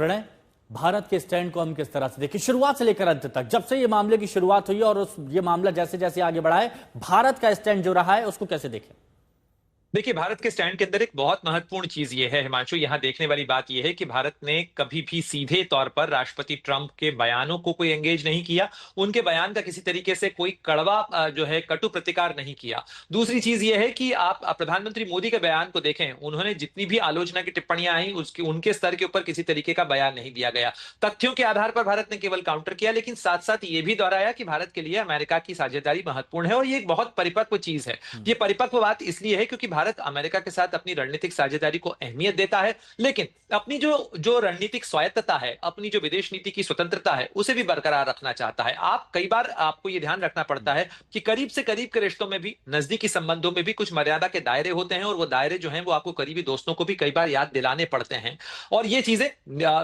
प्रणय, भारत के स्टैंड को हम किस तरह से देखें शुरुआत से लेकर अंत तक, जब से ये मामले की शुरुआत हुई और ये मामला जैसे जैसे आगे बढ़ा है, भारत का स्टैंड जो रहा है उसको कैसे देखें? देखिए, भारत के स्टैंड के अंदर एक बहुत महत्वपूर्ण चीज ये है हिमांशु, यहाँ देखने वाली बात ये है कि भारत ने कभी भी सीधे तौर पर राष्ट्रपति ट्रंप के बयानों को कोई एंगेज नहीं किया। उनके बयान का किसी तरीके से कोई कड़वा जो है कटु प्रतिकार नहीं किया। दूसरी चीज ये है कि आप प्रधानमंत्री मोदी के बयान को देखें, उन्होंने जितनी भी आलोचना की टिप्पणियां आई उसकी उनके स्तर के ऊपर किसी तरीके का बयान नहीं दिया गया। तथ्यों के आधार पर भारत ने केवल काउंटर किया, लेकिन साथ साथ ये भी दोहराया कि भारत के लिए अमेरिका की साझेदारी महत्वपूर्ण है और ये एक बहुत परिपक्व चीज है। ये परिपक्व बात इसलिए है क्योंकि भारत अमेरिका के साथ अपनी रणनीतिक साझेदारी को अहमियत देता है, लेकिन अपनी जो जो रणनीतिक स्वायत्तता है, अपनी जो विदेश नीति की स्वतंत्रता है, उसे भी बरकरार रखना चाहता है। आप कई बार आपको यह ध्यान रखना पड़ता है कि करीब से करीब के रिश्तों में भी, नजदीकी संबंधों में भी कुछ मर्यादा के दायरे होते हैं और वो दायरे जो हैं वो आपको करीबी दोस्तों को भी कई बार याद दिलाने पड़ते हैं। और ये चीजें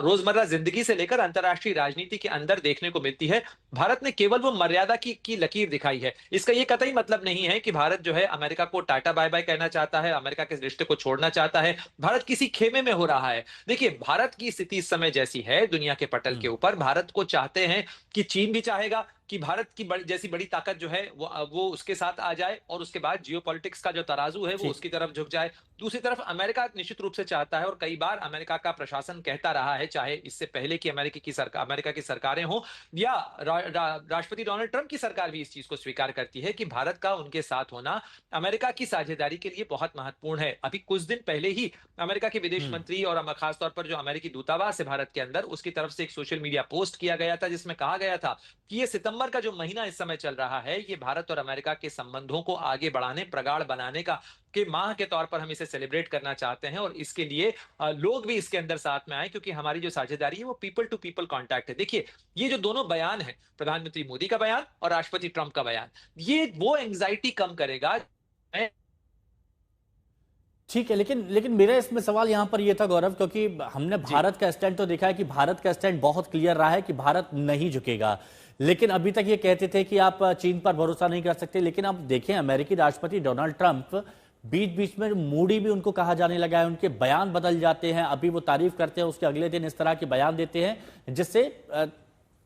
रोजमर्रा जिंदगी से लेकर अंतर्राष्ट्रीय राजनीति के अंदर देखने को मिलती है। भारत ने केवल वो मर्यादा की लकीर दिखाई है। इसका ये कतई मतलब नहीं है कि भारत जो है अमेरिका को टाटा बाय बाय कहना चाहता है, अमेरिका के रिश्ते को छोड़ना चाहता है। भारत किसी खेमे में हो रहा है। देखिए, भारत की स्थिति इस समय जैसी है दुनिया के पटल के ऊपर, भारत को चाहते हैं कि चीन भी चाहेगा कि भारत की जैसी बड़ी ताकत जो है वो उसके साथ आ जाए और उसके बाद जियोपॉलिटिक्स का जो तराजू है वो उसकी तरफ झुक जाए। दूसरी तरफ अमेरिका निश्चित रूप से चाहता है और कई बार अमेरिका का प्रशासन कहता रहा है, चाहे इससे पहले कि अमेरिका की सरकारें हों या राष्ट्रपति डोनाल्ड ट्रंप की सरकार भी इस चीज को स्वीकार करती है कि भारत का उनके साथ होना अमेरिका की साझेदारी के लिए बहुत महत्वपूर्ण है। अभी कुछ दिन पहले ही अमेरिका के विदेश मंत्री और खासतौर पर जो अमेरिकी दूतावास है भारत के अंदर, उसकी तरफ से एक सोशल मीडिया पोस्ट किया गया था जिसमें कहा गया था कि ये सितंबर का जो महीना इस समय चल रहा है, ये भारत और अमेरिका के संबंधों को आगे बढ़ाने, प्रगाढ़ बनाने का के माह के तौर पर हम इसे सेलिब्रेट करना चाहते हैं और इसके लिए लोग भी इसके अंदर साथ में आए, क्योंकि हमारी जो साझेदारी है वो पीपल टू पीपल कांटेक्ट है। देखिए, ये जो दोनों बयान है, प्रधानमंत्री मोदी का बयान और राष्ट्रपति ट्रंप का बयान, ये वो एंग्जाइटी कम करेगा। ठीक है, लेकिन मेरा इसमें सवाल यहां पर यह था गौरव, क्योंकि हमने भारत का स्टैंड तो देखा है कि भारत का स्टैंड बहुत क्लियर रहा है कि भारत नहीं झुकेगा, लेकिन अभी तक ये कहते थे कि आप चीन पर भरोसा नहीं कर सकते। लेकिन अब देखें, अमेरिकी राष्ट्रपति डोनाल्ड ट्रंप बीच बीच में मूडी भी उनको कहा जाने लगा है, उनके बयान बदल जाते हैं। अभी वो तारीफ करते हैं, उसके अगले दिन इस तरह के बयान देते हैं जिससे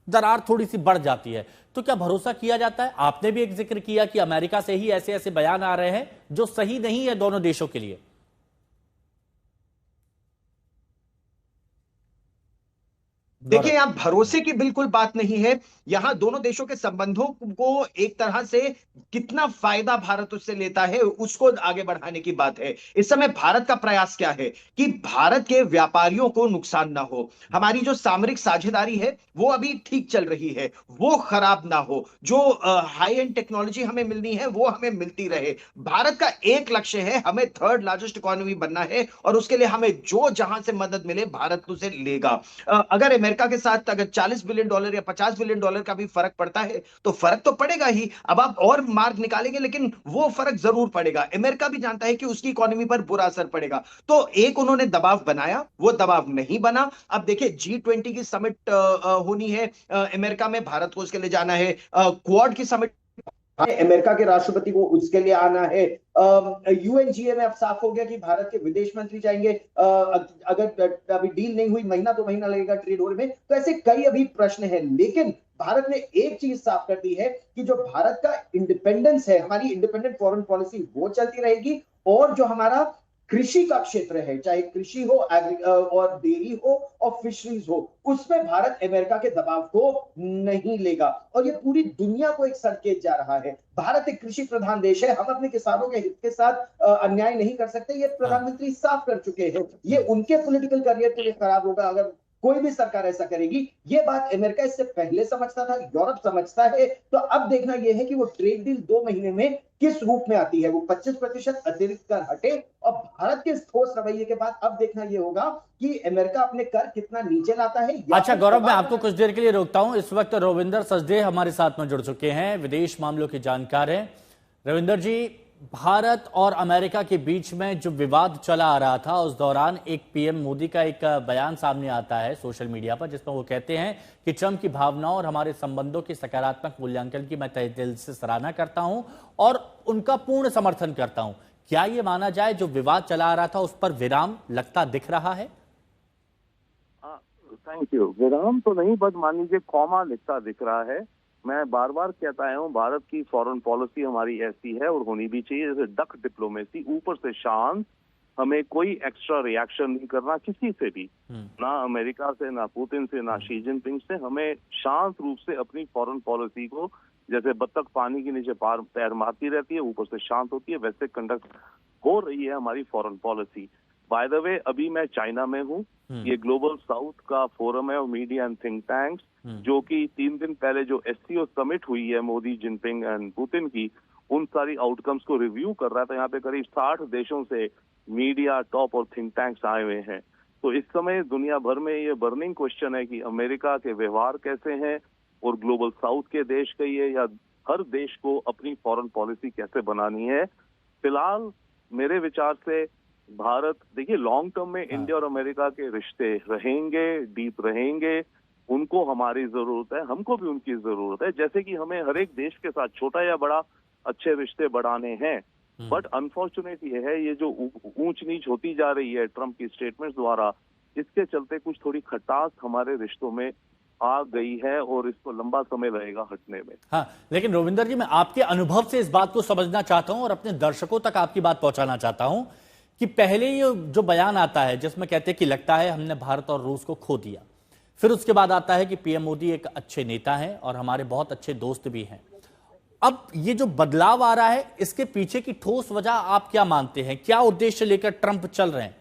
दरार थोड़ी सी बढ़ जाती है। तो क्या भरोसा किया जाता है? आपने भी एक जिक्र किया कि अमेरिका से ही ऐसे ऐसे बयान आ रहे हैं जो सही नहीं है दोनों देशों के लिए। देखिए, यहां भरोसे की बिल्कुल बात नहीं है। यहां दोनों देशों के संबंधों को एक तरह से कितना फायदा भारत उससे लेता है उसको आगे बढ़ाने की बात है। इस समय भारत का प्रयास क्या है कि भारत के व्यापारियों को नुकसान ना हो, हमारी जो सामरिक साझेदारी है वो अभी ठीक चल रही है, वो खराब ना हो, जो हाई एंड टेक्नोलॉजी हमें मिलनी है वो हमें मिलती रहे। भारत का एक लक्ष्य है, हमें थर्ड लार्जेस्ट इकोनॉमी बनना है और उसके लिए हमें जो जहां से मदद मिले भारत उसे लेगा। अगर अमेरिका के साथ अगर $40 बिलियन या $50 बिलियन का भी फर्क पड़ता है तो फर्क तो पड़ेगा ही। अब आप और मार्ग निकालेंगे लेकिन वो फर्क जरूर पड़ेगा। अमेरिका भी जानता है कि उसकी इकोनॉमी पर बुरा असर पड़ेगा। तो एक उन्होंने दबाव बनाया, वो दबाव नहीं बना। अब देखिए, G20 की समिट होनी है अमेरिका में, भारत को उसके लिए जाना है। क्वाड की समिट, अमेरिका के राष्ट्रपति को उसके लिए आना है। यूएनजीए में अब साफ हो गया कि भारत के विदेश मंत्री जाएंगे। अगर अभी डील नहीं हुई, महीना 2 महीना लगेगा ट्रेड वॉर में। तो ऐसे कई अभी प्रश्न हैं, लेकिन भारत ने एक चीज साफ कर दी है कि जो भारत का इंडिपेंडेंस है, हमारी इंडिपेंडेंट फॉरेन पॉलिसी वो चलती रहेगी और जो हमारा कृषि का क्षेत्र है, चाहे कृषि हो और डेयरी हो और फिशरीज हो, उसमें भारत अमेरिका के दबाव को नहीं लेगा। और ये पूरी दुनिया को एक संकेत जा रहा है। भारत एक कृषि प्रधान देश है, हम अपने किसानों के हित के साथ अन्याय नहीं कर सकते। ये प्रधानमंत्री साफ कर चुके हैं। ये उनके पॉलिटिकल करियर के लिए खराब होगा अगर कोई भी सरकार ऐसा करेगी। ये बात अमेरिका इससे पहले समझता था, यूरोप समझता है। तो अब देखना यह है कि वो ट्रेड डील 2 महीने में किस रूप में आती है। वो 25% अतिरिक्त कर हटे और भारत के ठोस रवैये के बाद अब देखना यह होगा कि अमेरिका अपने कर कितना नीचे लाता है। अच्छा गौरव, मैं आपको कुछ देर के लिए रोकता हूं। इस वक्त रविंदर सचदेव हमारे साथ में जुड़ चुके हैं, विदेश मामलों के जानकार हैं। रविंदर जी, भारत और अमेरिका के बीच में जो विवाद चला आ रहा था, उस दौरान एक पीएम मोदी का एक बयान सामने आता है सोशल मीडिया पर, जिसमें वो कहते हैं कि ट्रंप की भावनाओं और हमारे संबंधों के सकारात्मक मूल्यांकन की मैं तहे दिल से सराहना करता हूं और उनका पूर्ण समर्थन करता हूं। क्या ये माना जाए जो विवाद चला आ रहा था उस पर विराम लगता दिख रहा है? Thank you. विराम तो नहीं, बस मान लीजिए कॉमा लिखता दिख रहा है। मैं बार बार कहता आया हूँ, भारत की फॉरेन पॉलिसी हमारी ऐसी है और होनी भी चाहिए, जैसे डक डिप्लोमेसी, ऊपर से शांत, हमें कोई एक्स्ट्रा रिएक्शन नहीं करना किसी से भी, ना अमेरिका से, ना पुतिन से, ना शी जिनपिंग से। हमें शांत रूप से अपनी फॉरेन पॉलिसी को, जैसे बत्तख पानी के नीचे पैर मारती रहती है, ऊपर से शांत होती है, वैसे कंडक्ट हो रही है हमारी foreign policy. By the way, अभी मैं चाइना में हूँ। ये ग्लोबल साउथ का फोरम है और मीडिया एंड थिंक टैंक्स, जो कि 3 दिन पहले जो एससीओ समिट हुई है मोदी, जिनपिंग एंड पुतिन की, उन सारी आउटकम्स को रिव्यू कर रहा था। यहाँ पे करीब 60 देशों से मीडिया, टॉप और थिंक टैंक्स आए हुए हैं। तो इस समय दुनिया भर में ये बर्निंग क्वेश्चन है कि अमेरिका के व्यवहार कैसे हैं और ग्लोबल साउथ के देश का ये, या हर देश को अपनी फॉरेन पॉलिसी कैसे बनानी है। फिलहाल मेरे विचार से भारत, देखिए लॉन्ग टर्म में इंडिया और अमेरिका के रिश्ते रहेंगे, डीप रहेंगे, उनको हमारी जरूरत है, हमको भी उनकी जरूरत है। जैसे कि हमें हर एक देश के साथ छोटा या बड़ा अच्छे रिश्ते बढ़ाने हैं, बट अनफॉर्चुनेट ये है, ये जो ऊंच नीच होती जा रही है ट्रंप की स्टेटमेंट्स द्वारा, इसके चलते कुछ थोड़ी खटास हमारे रिश्तों में आ गई है और इसको लंबा समय लगेगा हटने में। हाँ, लेकिन रोविंदर जी, मैं आपके अनुभव से इस बात को समझना चाहता हूं और अपने दर्शकों तक आपकी बात पहुंचाना चाहता हूं कि पहले ये जो बयान आता है जिसमें कहते हैं कि लगता है हमने भारत और रूस को खो दिया, फिर उसके बाद आता है कि पीएम मोदी एक अच्छे नेता हैं और हमारे बहुत अच्छे दोस्त भी हैं। अब ये जो बदलाव आ रहा है, इसके पीछे की ठोस वजह आप क्या मानते हैं? क्या उद्देश्य लेकर ट्रंप चल रहे हैं?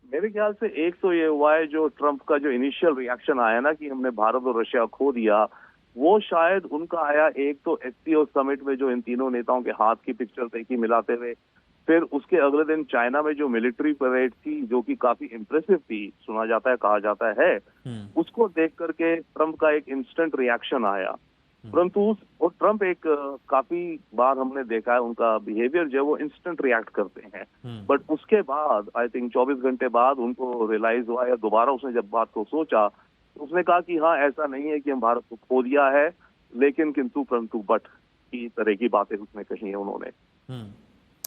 मेरे ख्याल से एक तो ये हुआ है, जो ट्रंप का जो इनिशियल रिएक्शन आया ना कि हमने भारत और रशिया खो दिया, वो शायद उनका आया एक तो एससीओ समिट में जो इन तीनों नेताओं के हाथ की पिक्चर देखी मिलाते हुए, फिर उसके अगले दिन चाइना में जो मिलिट्री परेड थी जो कि काफी इम्प्रेसिव थी, सुना जाता है, कहा जाता है, उसको देख करके ट्रंप का एक इंस्टेंट रिएक्शन आया। परंतु और ट्रंप एक काफी बार हमने देखा है उनका बिहेवियर जो है वो इंस्टेंट रिएक्ट करते हैं, बट उसके बाद आई थिंक 24 घंटे बाद उनको रियलाइज हुआ, या दोबारा उसने जब बात को सोचा तो उसने कहा कि हाँ, ऐसा नहीं है कि हम भारत को खो दिया है, लेकिन किंतु परंतु बट की तरह की बातें उसने कही है उन्होंने।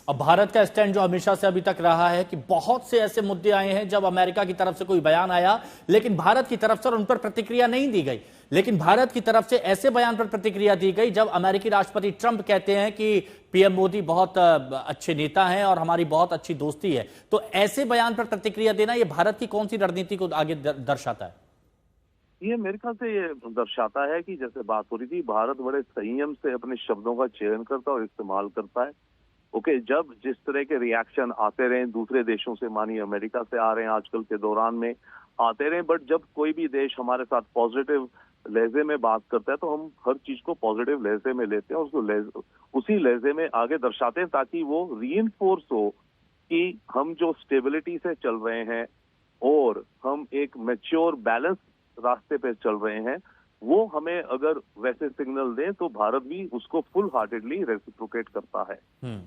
अब भारत का स्टैंड जो हमेशा से अभी तक रहा है कि बहुत से ऐसे मुद्दे आए हैं जब अमेरिका की तरफ से कोई बयान आया, लेकिन भारत की तरफ से उन पर प्रतिक्रिया नहीं दी गई। लेकिन भारत की तरफ से ऐसे बयान पर प्रतिक्रिया दी गई जब अमेरिकी राष्ट्रपति ट्रंप कहते हैं कि पीएम मोदी बहुत अच्छे नेता हैं और हमारी बहुत अच्छी दोस्ती है। तो ऐसे बयान पर प्रतिक्रिया देना, ये भारत की कौन सी रणनीति को आगे दर्शाता है? ये मेरे ख्याल से ये दर्शाता है कि जैसे बात हो रही थी, भारत बड़े संयम से अपने शब्दों का चयन करता है और इस्तेमाल करता है। ओके, जब जिस तरह के रिएक्शन आते रहे दूसरे देशों से, मानिए अमेरिका से आ रहे हैं आजकल के दौरान में, आते रहे, बट जब कोई भी देश हमारे साथ पॉजिटिव लहजे में बात करता है तो हम हर चीज को पॉजिटिव लहजे में लेते हैं, उसको उसी लहजे में आगे दर्शाते हैं, ताकि वो रीइंफोर्स हो कि हम जो स्टेबिलिटी से चल रहे हैं और हम एक मैच्योर बैलेंस रास्ते पे चल रहे हैं, वो हमें अगर वैसे सिग्नल दें तो भारत भी उसको फुल हार्टेडली रेसिप्रोकेट करता है।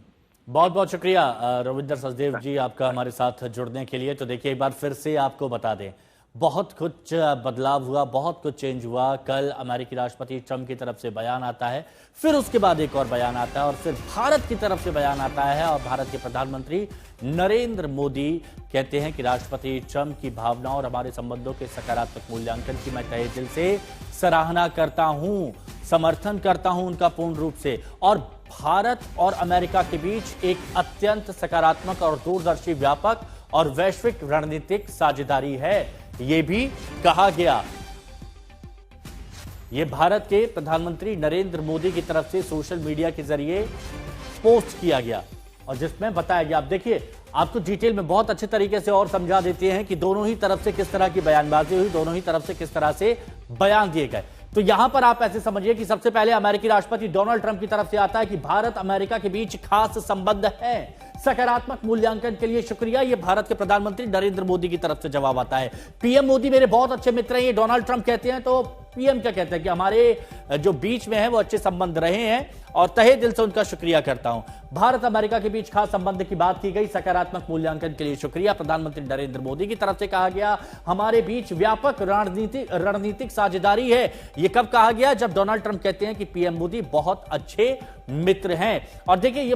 बहुत बहुत शुक्रिया रविंदर सचदेव जी, आपका हमारे साथ जुड़ने के लिए। तो देखिए, एक बार फिर से आपको बता दें, बहुत कुछ बदलाव हुआ, बहुत कुछ चेंज हुआ। कल अमेरिकी राष्ट्रपति ट्रंप की तरफ से बयान आता है, फिर उसके बाद एक और बयान आता है और फिर भारत की तरफ से बयान आता है और भारत के प्रधानमंत्री नरेंद्र मोदी कहते हैं कि राष्ट्रपति ट्रंप की भावनाओं और हमारे संबंधों के सकारात्मक मूल्यांकन की मैं तहे दिल से सराहना करता हूं, समर्थन करता हूं उनका पूर्ण रूप से। और भारत और अमेरिका के बीच एक अत्यंत सकारात्मक और दूरदर्शी, व्यापक और वैश्विक रणनीतिक साझेदारी है, यह भी कहा गया। यह भारत के प्रधानमंत्री नरेंद्र मोदी की तरफ से सोशल मीडिया के जरिए पोस्ट किया गया और जिसमें बताया गया। आप देखिए, आपको डिटेल में बहुत अच्छे तरीके से और समझा देते हैं कि दोनों ही तरफ से किस तरह की बयानबाजी हुई, दोनों ही तरफ से किस तरह से बयान दिए गए। तो यहां पर आप ऐसे समझिए कि सबसे पहले अमेरिकी राष्ट्रपति डोनाल्ड ट्रंप की तरफ से आता है कि भारत अमेरिका के बीच खास संबंध है, सकारात्मक मूल्यांकन के लिए शुक्रिया। यह भारत के प्रधानमंत्री नरेंद्र मोदी की तरफ से जवाब आता है। पीएम मोदी मेरे बहुत अच्छे मित्र हैं, ये डोनाल्ड ट्रंप कहते हैं। तो पीएम क्या कहते हैं कि हमारे जो बीच में है वो अच्छे संबंध रहे हैं और तहे दिल से उनका शुक्रिया करता हूं। भारत अमेरिका के बीच खास संबंध की बात की गई, सकारात्मक मूल्यांकन के लिए शुक्रिया। प्रधानमंत्री नरेंद्र मोदी की तरफ से कहा गया हमारे बीच व्यापक रणनीतिक साझेदारी है। यह कब कहा गया? जब डोनाल्ड ट्रंप कहते हैं कि पीएम मोदी बहुत अच्छे मित्र हैं। और देखिए, ये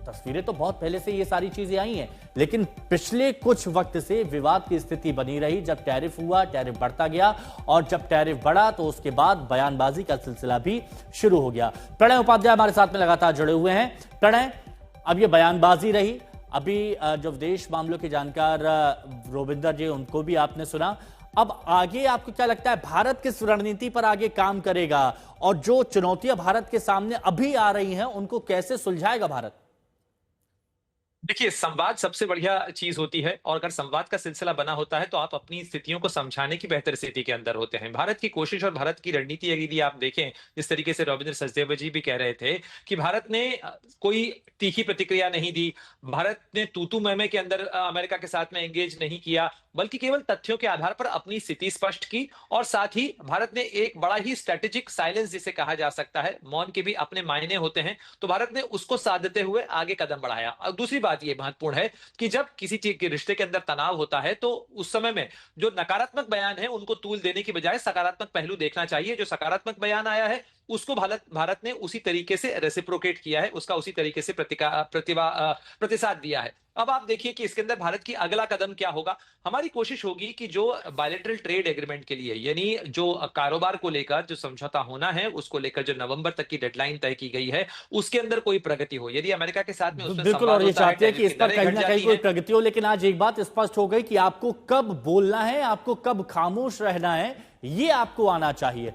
तस्वीरें तो बहुत पहले से ये सारी चीजें आई हैं, लेकिन पिछले कुछ वक्त से विवाद की स्थिति बनी रही। जब टैरिफ हुआ, टैरिफ बढ़ता गया, और जब टैरिफ बढ़ा तो उसके बाद बयानबाजी का सिलसिला भी शुरू हो गया। प्रणय उपाध्याय हमारे साथ में लगातार जुड़े हुए हैं। प्रणय, अब ये बयानबाजी रही, अभी जो विदेश मामलों के जानकार रोविंदर जी, उनको भी आपने सुना। अब आगे आपको क्या लगता है, भारत किस रणनीति पर आगे काम करेगा, और जो चुनौतियां भारत के सामने अभी आ रही हैं उनको कैसे सुलझाएगा भारत? देखिए, संवाद सबसे बढ़िया चीज होती है, और अगर संवाद का सिलसिला बना होता है तो आप अपनी स्थितियों को समझाने की बेहतर स्थिति के अंदर होते हैं। भारत की कोशिश और भारत की रणनीति यदि आप देखें, जिस तरीके से रविंद्र सचदेव जी भी कह रहे थे कि भारत ने कोई तीखी प्रतिक्रिया नहीं दी, भारत ने तूतू मैमे के अंदर अमेरिका के साथ में एंगेज नहीं किया, बल्कि केवल तथ्यों के आधार पर अपनी स्थिति स्पष्ट की, और साथ ही भारत ने एक बड़ा ही स्ट्रेटेजिक साइलेंस जिसे कहा जा सकता है, मौन के भी अपने मायने होते हैं, तो भारत ने उसको साधते हुए आगे कदम बढ़ाया। और दूसरी बात यह महत्वपूर्ण है कि जब किसी चीज के रिश्ते के अंदर तनाव होता है तो उस समय में जो नकारात्मक बयान है उनको तूल देने की बजाय सकारात्मक पहलू देखना चाहिए। जो सकारात्मक बयान आया है उसको भारत ने उसी तरीके से रेसिप्रोकेट किया है, उसका उसी तरीके से प्रतिसाद दिया है। अब आप देखिए कि इसके अंदर भारत की अगला कदम क्या होगा। हमारी कोशिश होगी कि जो बायलैटरल ट्रेड एग्रीमेंट के लिए, यानी जो कारोबार को लेकर जो समझौता होना है, उसको लेकर जो नवंबर तक की डेडलाइन तय की गई है, उसके अंदर कोई प्रगति हो। यदि अमेरिका के साथ में उसमें बिल्कुल, और ये चाहते हैं कि इस पर कहीं ना कहीं कोई प्रगति हो। लेकिन आज एक बात स्पष्ट हो गई कि आपको कब बोलना है, आपको कब खामोश रहना है, ये आपको आना चाहिए।